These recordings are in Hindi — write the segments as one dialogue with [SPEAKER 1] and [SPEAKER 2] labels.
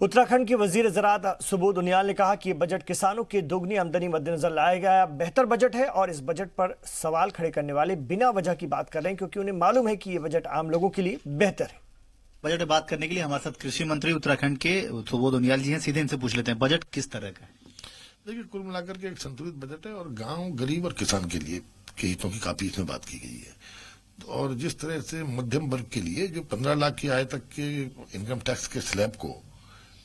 [SPEAKER 1] उत्तराखंड के वजीर ज़राअत सुबोध उनियाल ने कहा कि ये बजट किसानों की दोगुनी आमदनी मद्देनजर लाया गया बेहतर बजट है और इस बजट पर सवाल खड़े करने वाले बिना वजह की बात कर रहे हैं क्योंकि उन्हें मालूम है कि ये बजट आम लोगों के लिए बेहतर है।
[SPEAKER 2] बजट में बात करने के लिए हमारे साथ कृषि मंत्री उत्तराखंड के सुबोध उनियाल जी हैं। सीधे इनसे पूछ लेते हैं, बजट किस तरह का है?
[SPEAKER 3] देखिए, कुल मिलाकर के एक संतुलित बजट है और गांव, गरीब और किसान के लिए के हितों की काफी इसमें बात की गई है। और जिस तरह से मध्यम वर्ग के लिए जो 15 लाख की आय तक के इनकम टैक्स के स्लैब को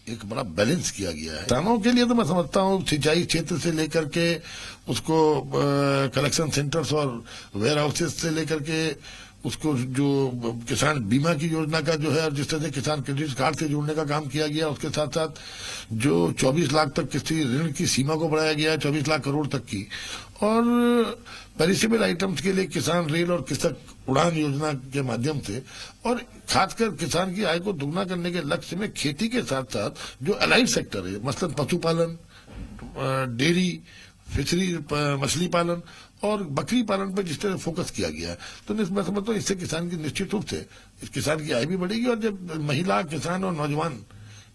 [SPEAKER 3] एक बड़ा बैलेंस किया गया है। किसानों के लिए तो मैं समझता हूँ सिंचाई क्षेत्र से लेकर के उसको कलेक्शन सेंटर्स और वेयर हाउसेस से लेकर के उसको जो किसान बीमा की योजना का जो है और जिस तरह से किसान क्रेडिट कार्ड से जोड़ने का काम किया गया, उसके साथ साथ जो 24 लाख तक किसी ऋण की सीमा को बढ़ाया गया है 24 लाख करोड़ तक की, और पेरिशेबल आइटम्स के लिए किसान रेल और कृषक उड़ान योजना के माध्यम से, और खासकर किसान की आय को दोगुना करने के लक्ष्य में खेती के साथ साथ जो अलाइड सेक्टर है, मसलन पशुपालन, डेयरी, फिशरी, मछली पालन और बकरी पालन पर जिस तरह फोकस किया गया है, तो मैं समझता हूँ इससे किसान की निश्चित रूप से किसान की आय भी बढ़ेगी। और जब महिला, किसान और नौजवान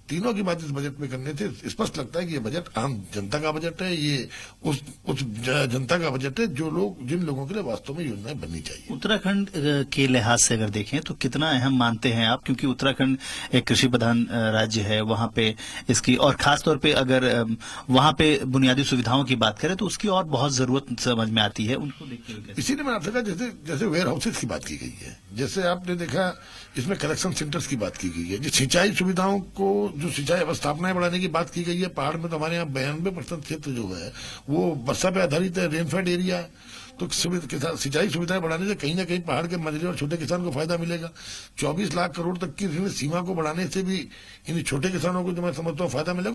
[SPEAKER 3] तीनों की बात इस बजट में करने से स्पष्ट लगता है कि ये बजट आम जनता का बजट है। ये उस जनता का बजट है जिन लोगों के लिए वास्तव में योजनाएं बननी चाहिए।
[SPEAKER 2] उत्तराखंड के लिहाज से अगर देखें तो कितना अहम मानते हैं आप, क्योंकि उत्तराखंड एक कृषि प्रधान राज्य है, वहाँ पे इसकी और खास तौर पे अगर वहाँ पे बुनियादी सुविधाओं की बात करें तो उसकी और बहुत जरूरत समझ में आती है, उनको देखते हुए।
[SPEAKER 3] इसीलिए मैंने आपसे कहा जैसे वेयर हाउसेस की बात की गई है, जैसे आपने देखा इसमें कलेक्शन सेंटर्स की बात की गई है, जो सिंचाई सुविधाओं को, जो सिंचाई अवस्थापनाएं बढ़ाने की बात की गई है। पहाड़ में तो हमारे यहाँ 92% क्षेत्र जो है वो वर्षा पे आधारित है, रेनफेड एरिया है, तो सिंचाई सुविधाएं बढ़ाने से कहीं ना कहीं पहाड़ के मझले और छोटे किसान को फायदा मिलेगा। 24 लाख करोड़ तक की ऋण सीमा को बढ़ाने से भी इन छोटे किसानों को जो मैं समझता हूँ फायदा मिलेगा।